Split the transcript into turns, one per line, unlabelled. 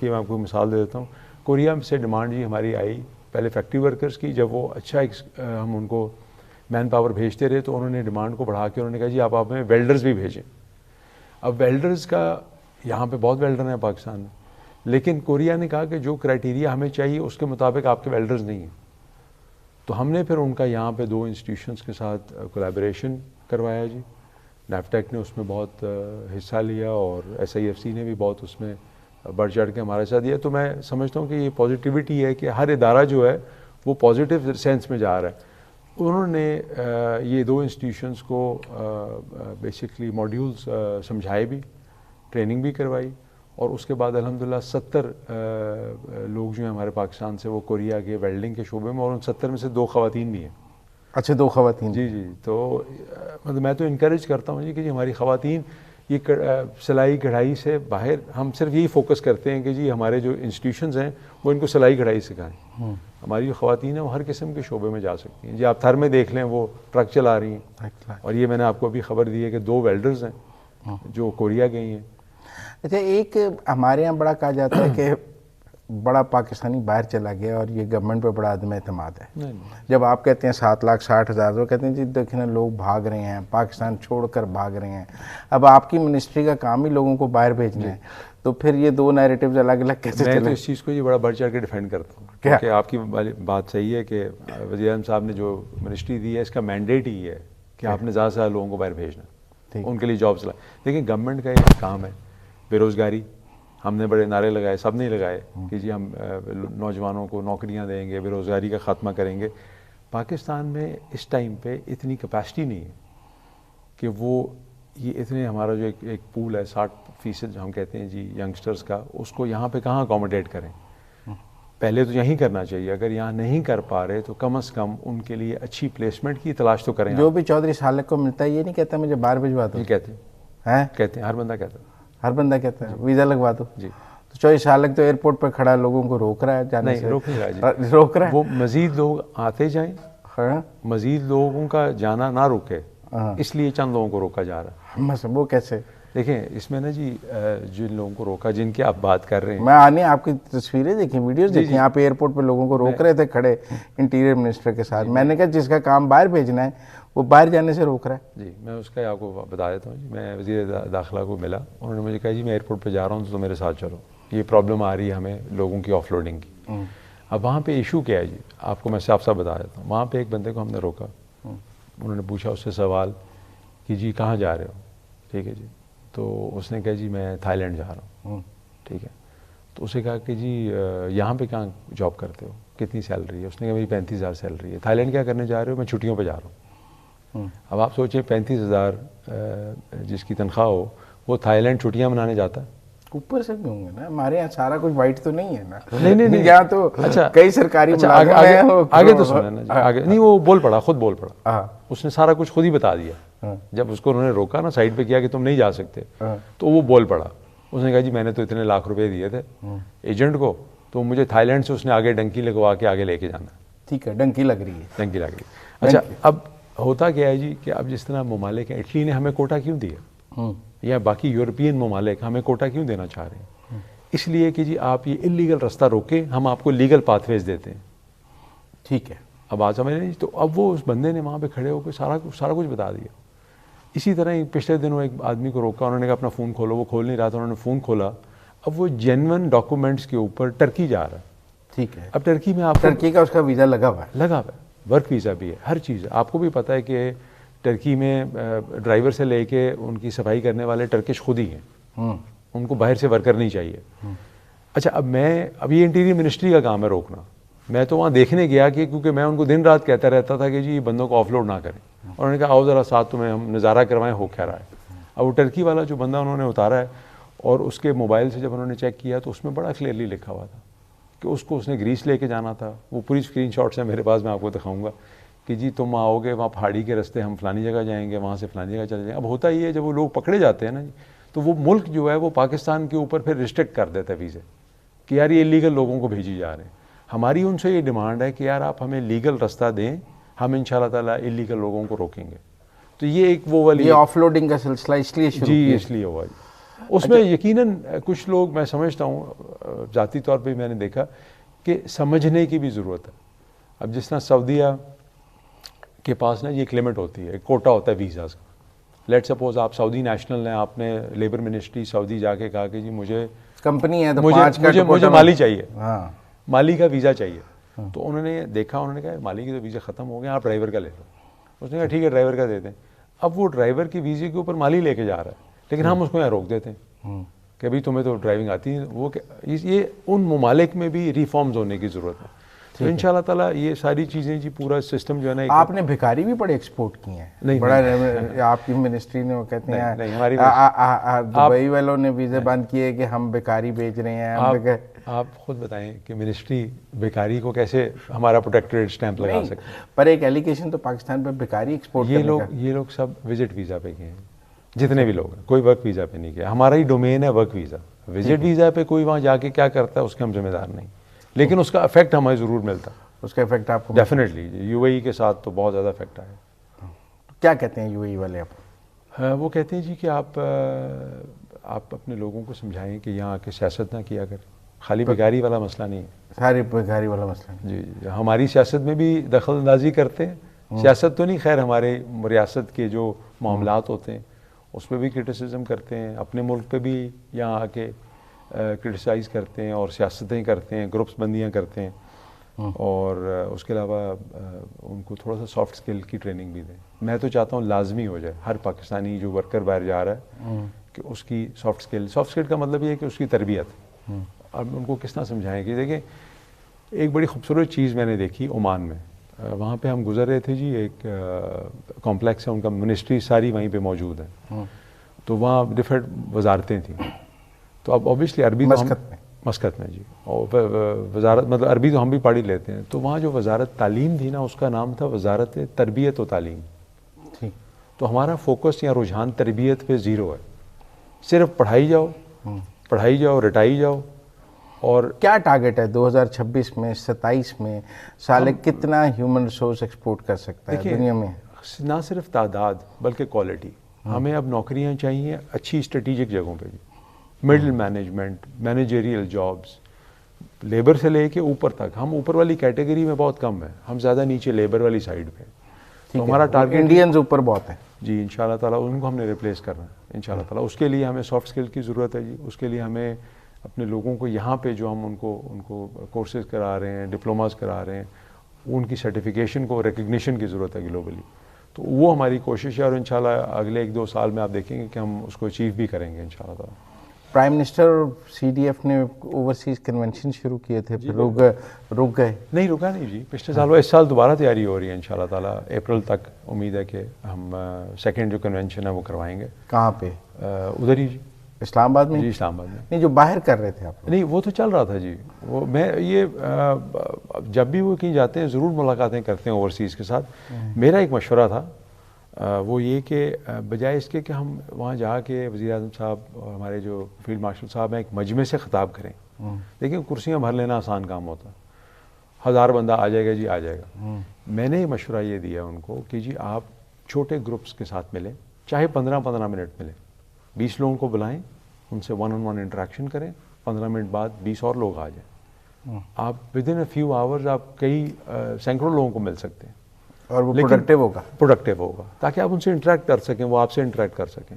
دیکھیے میں آپ کو مثال دے دیتا ہوں. کوریا سے ڈیمانڈ جی ہماری آئی پہلے فیکٹری ورکرز کی. جب وہ اچھا ہم ان کو مین پاور بھیجتے رہے تو انہوں نے ڈیمانڈ کو بڑھا کے انہوں نے کہا جی آپ ہمیں ویلڈرز بھی بھیجیں. اب ویلڈرز کا یہاں پہ بہت ویلڈر ہیں پاکستان میں, لیکن کوریا نے کہا کہ جو کرائٹیریا ہمیں چاہیے اس کے مطابق آپ کے ویلڈرز نہیں ہیں. تو ہم نے پھر ان کا یہاں پہ 2 انسٹیٹیوشنز کے ساتھ کولیبریشن کروایا جی. نیفٹیک نے اس میں بہت حصہ لیا اور SIFC نے بھی بہت اس میں بڑھ چڑھ کے ہمارے ساتھ دیا. تو میں سمجھتا ہوں کہ یہ پازیٹیوٹی ہے کہ ہر ادارہ جو ہے وہ پازیٹیو سینس میں جا رہا ہے. انہوں نے یہ 2 انسٹیٹیوشنز کو بیسکلی ماڈیولز سمجھائے بھی, ٹریننگ بھی کروائی, اور اس کے بعد الحمدللہ 70 لوگ جو ہیں ہمارے پاکستان سے وہ کوریا کے ویلڈنگ کے شعبے میں, اور ان 70 میں سے 2 خواتین بھی ہیں.
اچھا 2 خواتین؟
جی جی. تو مطلب میں تو انکریج کرتا ہوں جی کہ جی ہماری خواتین یہ سلائی کڑھائی سے باہر, ہم صرف یہی فوکس کرتے ہیں کہ جی ہمارے جو انسٹیٹیوشنز ہیں وہ ان کو سلائی کڑھائی سکھائیں. ہماری جو خواتین ہیں وہ ہر قسم کے شعبے میں جا سکتی ہیں. جی آپ تھر میں دیکھ لیں وہ ٹرک چلا رہی ہیں, اور یہ میں نے آپ کو ابھی خبر دی ہے کہ 2 ویلڈرز ہیں جو کوریا گئی ہیں.
اچھا ایک ہمارے یہاں بڑا کہا جاتا ہے کہ بڑا پاکستانی باہر چلا گیا اور یہ گورنمنٹ پہ بڑا عدم اعتماد ہے. جب آپ کہتے ہیں 7,60,000 تو کہتے ہیں جی دیکھیں نا لوگ بھاگ رہے ہیں, پاکستان چھوڑ کر بھاگ رہے ہیں. اب آپ کی منسٹری کا کام ہی لوگوں کو باہر بھیجنا ہے, تو پھر یہ 2 نیریٹیوز الگ الگ کیسے چلیں؟
میں تو اس چیز کو یہ بڑا بڑھ چڑھ کے ڈیفینڈ کرتا ہوں, کیونکہ آپ کی بات صحیح ہے کہ وزیر اعظم صاحب نے جو منسٹری دی ہے اس کا مینڈیٹ ہی ہے کہ آپ نے زیادہ سے زیادہ لوگوں کو باہر بھیجنا, ان کے لیے جابس لائیں. دیکھیں گورنمنٹ کا ایک کام ہے بے روزگاری. ہم نے بڑے نعرے لگائے, سب نے لگائے کہ جی ہم نوجوانوں کو نوکریاں دیں گے, بے روزگاری کا خاتمہ کریں گے. پاکستان میں اس ٹائم پہ اتنی کیپیسٹی نہیں ہے کہ وہ یہ اتنے ہمارا جو ایک پول ہے 60% ہم کہتے ہیں جی ینگسٹرز کا, اس کو یہاں پہ کہاں اکوموڈیٹ کریں. پہلے تو یہیں کرنا چاہیے, اگر یہاں نہیں کر پا رہے تو کم از کم ان کے لیے اچھی پلیسمنٹ کی تلاش تو کریں.
جو بھی چودھری سالک کو ملتا ہے یہ نہیں کہتا مجھے باہر بھجوا دو؟
یہ کہتے ہیں, ہر بندہ کہتا ہے,
ہر بندہ کہتا ہے ویزا لگوا دو.
جی.
تو چودھری سالک تو ایئرپورٹ پہ کھڑا لوگوں کو روک رہا ہے جانے سے.
روک نہیں رہا جی,
روک رہا ہے.
وہ مزید لوگ آتے جائیں, مزید لوگوں کا جانا نہ رکے, اس لیے چند لوگوں کو روکا جا رہا ہے.
وہ کیسے؟
دیکھیں اس میں نا جی جن لوگوں کو روکا, جن کی آپ بات کر رہے ہیں,
میں آنے آپ کی تصویریں دیکھیں, ویڈیوز دیکھیں, آپ ایئرپورٹ پہ لوگوں کو روک رہے تھے کھڑے انٹیریئر منسٹر کے ساتھ. میں نے کہا جس کا کام باہر بھیجنا ہے وہ باہر جانے سے روک رہا ہے.
جی میں اس کا آپ کو بتا دیتا ہوں. جی میں وزیر داخلہ کو ملا, انہوں نے مجھے کہا جی میں ایئرپورٹ پہ جا رہا ہوں تو میرے ساتھ چلو, یہ پرابلم آ رہی ہے ہمیں لوگوں کی آف لوڈنگ کی. اب وہاں پہ ایشو کیا ہے جی, آپ کو میں صاف صاف بتا دیتا ہوں. وہاں پہ ایک بندے کو ہم نے روکا, انہوں نے پوچھا اس سے سوال کہ جی کہاں جا رہے ہو, ٹھیک ہے جی, تو اس نے کہا جی میں تھائی لینڈ جا رہا ہوں, ٹھیک ہے. تو اسے کہا کہ جی یہاں پہ کہاں جاب کرتے ہو, کتنی سیلری ہے؟ اس نے کہا میری 35,000 سیلری ہے. تھائی لینڈ کیا کرنے جا رہے ہو؟ میں چھٹیوں پہ جا رہا ہوں. اب آپ سوچیں 35,000 جس کی تنخواہ ہو وہ تھائی لینڈ چھٹیاں منانے جاتا ہے.
اوپر سے بھی ہوں گے نا, ہمارے یہاں سارا کچھ وائٹ تو نہیں ہے نا.
نہیں
یہاں تو کئی سرکاری
آگے تو سنیں نا جی, آگے نہیں, وہ بول پڑا, خود بول پڑا, اس نے سارا کچھ خود ہی بتا دیا. جب اس کو انہوں نے روکا نا, سائڈ پہ کیا کہ تم نہیں جا سکتے, تو وہ بول پڑا. اس نے کہا جی میں نے تو اتنے لاکھ روپے دیے تھے ایجنٹ کو, تو مجھے تھائی لینڈ سے اس نے آگے ڈنکی لگوا کے آگے لے کے جانا.
ٹھیک ہے, ڈنکی لگ رہی ہے,
ڈنکی لگ رہی ہے. اچھا اب ہوتا کیا ہے جی کہ اب جس طرح ممالک ہیں, اٹلی نے ہمیں کوٹا کیوں دیا, یا باقی یورپین ممالک ہمیں کوٹا کیوں دینا چاہ رہے ہیں؟ اس لیے کہ جی آپ یہ انلیگل رستہ روکیں, ہم آپ کو لیگل پاتھ ویز دیتے ہیں.
ٹھیک ہے,
اب آج سمجھ رہے ہیں. تو اب وہ اس بندے نے وہاں پہ کھڑے ہو کے سارا کچھ بتا دیا. اسی طرح ہی پچھلے دنوں ایک آدمی کو روکا, انہوں نے کہا اپنا فون کھولو, وہ کھول نہیں رہا تھا, انہوں نے فون کھولا, اب وہ جینون ڈاکومنٹس کے اوپر ٹرکی جا رہا ہے.
ٹھیک ہے,
اب ٹرکی میں آپ
ٹرکی کا اس کا ویزا لگا ہوا ہے,
ورک ویزا بھی ہے, ہر چیز ہے. آپ کو بھی پتہ ہے کہ ٹرکی میں ڈرائیور سے لے کے ان کی صفائی کرنے والے ٹرکش خود ہی ہیں, ان کو باہر سے ورکر نہیں چاہیے. اچھا اب یہ انٹیریئر منسٹری کا کام ہے روکنا. میں تو وہاں دیکھنے گیا کہ کیونکہ میں ان کو دن رات کہتا رہتا تھا کہ جی بندوں کو آف لوڈ نہ کریں, اور انہوں نے کہا آؤ ذرا ساتھ تمہیں ہم نظارہ کروائیں ہو کیا رہا ہے. اب وہ ٹرکی والا جو بندہ انہوں نے اتارا ہے, اور اس کے موبائل سے جب انہوں نے چیک کیا تو اس میں بڑا کلیئرلی لکھا ہوا تھا کہ اس کو اس نے گریس لے کے جانا تھا. وہ پوری اسکرین شاٹس ہیں میرے پاس, میں آپ کو دکھاؤں گا کہ جی تم آؤ گے وہاں پہاڑی کے رستے, ہم فلانی جگہ جائیں گے, وہاں سے فلانی جگہ چلے جائیں گے. اب ہوتا یہ ہے جب وہ لوگ پکڑے جاتے ہیں نا جی, تو وہ ملک جو ہے وہ پاکستان کے اوپر پھر ریسٹرکٹ کر دیتا ہے ویزے کہ یار یہ لیگل لوگوں کو بھیجی جا رہے ہیں. ہماری ان سے یہ ڈیمانڈ ہے کہ یار آپ ہمیں لیگل رستہ دیں, ہم ان شاء اللہ تعالیٰ انلیگل لوگوں کو روکیں گے. تو یہ ایک وہ والی
آف لوڈنگ کا سلسلہ اس لیے شروع
جی اس لیے ہوا جی. اس میں یقیناً کچھ لوگ میں سمجھتا ہوں ذاتی طور پہ میں نے دیکھا کہ سمجھنے کی بھی ضرورت ہے. اب جس طرح سعودیہ کے پاس نا یہ ایک لمٹ ہوتی ہے, ایک کوٹا ہوتا ہے ویزاز کا. لیٹ سپوز آپ سعودی نیشنل ہیں, آپ نے لیبر منسٹری سعودی جا کے کہا کہ جی مجھے
کمپنی ہے تو
مجھے مالی چاہیے,
ہاں
مالی کا ویزا چاہیے. تو انہوں نے دیکھا, انہوں نے کہا مالی کے تو ویزا ختم ہو گئے, آپ ڈرائیور کا لے لو. اس نے کہا ٹھیک ہے ڈرائیور کا دیتے ہیں. اب وہ ڈرائیور کی ویزے کے اوپر مالی لے کے جا رہا ہے, لیکن ہم اس کو یہاں روک دیتے ہیں کہ بھائی تمہیں تو ڈرائیونگ آتی ہے. وہ یہ ان ممالک میں بھی ریفارمز ہونے کی ضرورت ہے. تو ان شاء اللہ تعالیٰ یہ ساری چیزیں جی پورا سسٹم جو ہے نا.
آپ نے بھکاری بھی بڑے ایکسپورٹ کیے ہیں, بڑا آپ کی منسٹری نے وہ کہتے ہیں دبئی والوں نے ویزے بند کیے کہ ہم بھکاری بیچ رہے ہیں.
آپ خود بتائیں کہ منسٹری بیکاری کو کیسے ہمارا پروٹیکٹریٹ اسٹیمپ لگا سکتے ہیں.
پر ایک ایلیگیشن تو پاکستان پہ بیکاری ایکسپورٹ
یہ لوگ سب وزٹ ویزا پہ گئے ہیں, جتنے بھی لوگ ہیں, کوئی ورک ویزا پہ نہیں گیا. ہمارا ہی ڈومین ہے ورک ویزا. وزٹ ویزا پہ کوئی وہاں جا کے کیا کرتا ہے اس کے ہم ذمہ دار نہیں, لیکن اس کا افیکٹ ہمیں ضرور ملتا.
اس کا افیکٹ آپ کو
ڈیفینیٹلی یو اے ای کے ساتھ تو بہت زیادہ افیکٹ آیا.
کیا کہتے ہیں یو اے ای والے آپ؟
وہ کہتے ہیں جی کہ آپ اپنے لوگوں کو سمجھائیں کہ یہاں آ کے سیاست نہ کیا کریں. خالی بیکاری والا مسئلہ نہیں ہے,
ساری بیکاری والا مسئلہ نہیں.
جی ہماری سیاست میں بھی دخل اندازی کرتے ہیں. سیاست تو نہیں, خیر ہمارے ریاست کے جو معاملات ہوتے ہیں اس پہ بھی کرٹیسزم کرتے ہیں, اپنے ملک پہ بھی یہاں آ کے کرٹیسائز کرتے ہیں اور سیاستیں کرتے ہیں, گروپس بندیاں کرتے ہیں. اور اس کے علاوہ ان کو تھوڑا سا سافٹ اسکل کی ٹریننگ بھی دیں. میں تو چاہتا ہوں لازمی ہو جائے ہر پاکستانی جو ورکر باہر جا رہا ہے کہ اس کی سافٹ اسکل کا مطلب یہ ہے کہ اس کی تربیت. اب ان کو کس طرح سمجھائیں کہ دیکھیں ایک بڑی خوبصورت چیز میں نے دیکھی عمان میں. وہاں پہ ہم گزر رہے تھے جی, ایک کمپلیکس ہے ان کا, منسٹری ساری وہیں پہ موجود ہے. تو وہاں ڈفرینٹ وزارتیں تھیں. تو اب اوبیسلی عربی مسقط میں جی, اور وزارت مطلب عربی تو ہم بھی پڑھ ہی لیتے ہیں. تو وہاں جو وزارت تعلیم تھی نا اس کا نام تھا وزارت تربیت و تعلیم. تو ہمارا فوکس یا رجحان تربیت پہ زیرو ہے, صرف پڑھائی جاؤ رٹائی جاؤ. اور
کیا ٹارگٹ ہے 2026 میں 27 میں سال کتنا ہیومن ریسورس ایکسپورٹ کر سکتا ہے دنیا میں؟
نہ صرف تعداد بلکہ کوالٹی. ہمیں اب نوکریاں چاہیے اچھی اسٹریٹجک جگہوں پہ بھی, middle management, managerial jobs, labour سے لے کے اوپر تک. ہم اوپر والی کیٹیگری میں بہت کم ہیں, ہم زیادہ نیچے لیبر والی سائڈ پہ. تو ہمارا ٹارگٹ
انڈینز اوپر بہت ہے
جی. ان شاء اللہ تعالیٰ ان کو ہم نے ریپلیس کرنا ہے ان شاء اللہ تعالیٰ. اس کے لیے ہمیں سافٹ اسکل کی ضرورت ہے جی. اس کے لیے ہمیں اپنے لوگوں کو یہاں پہ جو ہم ان کو کورسز کرا رہے ہیں, ڈپلوماز کرا رہے ہیں, ان کی سرٹیفکیشن کو ریکگنیشن کی ضرورت ہے گلوبلی. تو وہ ہماری کوشش ہے, اور انشاءاللہ اگلے 1-2 سال میں آپ دیکھیں گے کہ ہم اس کو اچیو بھی کریں گے انشاءاللہ تعالیٰ.
پرائم منسٹر اور سی ڈی ایف نے اوورسیز کنونشن شروع کیے تھے, پھر رک گئے.
نہیں رکا نہیں جی, پچھلے سال اس سال دوبارہ تیاری ہو رہی ہے انشاءاللہ تعالیٰ. اپریل تک امید ہے کہ ہم سیکنڈ جو کنونشن ہے وہ کروائیں گے.
کہاں پہ؟
ادھر ہی جی,
اسلام آباد میں.
جی اسلام آباد میں.
نہیں جو باہر کر رہے تھے آپ؟
نہیں وہ تو چل رہا تھا جی. وہ میں یہ جب بھی وہ کہیں جاتے ہیں ضرور ملاقاتیں کرتے ہیں اوورسیز کے ساتھ. میرا ایک مشورہ تھا وہ یہ کہ بجائے اس کے کہ ہم وہاں جا کے وزیر اعظم صاحب اور ہمارے جو فیلڈ مارشل صاحب ہیں ایک مجمع سے خطاب کریں. دیکھیں کرسیاں بھر لینا آسان کام ہوتا, 1000 بندہ آ جائے گا جی آ جائے گا. میں نے یہ مشورہ یہ دیا ان کو کہ جی آپ چھوٹے گروپس کے ساتھ ملیں, چاہے 15 منٹ ملیں, 20 لوگوں کو بلائیں, ان سے 1-on-1 انٹریکشن کریں, 15 منٹ بعد 20 اور لوگ آ جائیں. آپ with in a few hours آپ کئی سینکڑوں لوگوں کو مل سکتے ہیں,
اور وہ پروڈکٹیو ہوگا
تاکہ آپ ان سے انٹریکٹ کر سکیں, وہ آپ سے انٹریکٹ کر سکیں.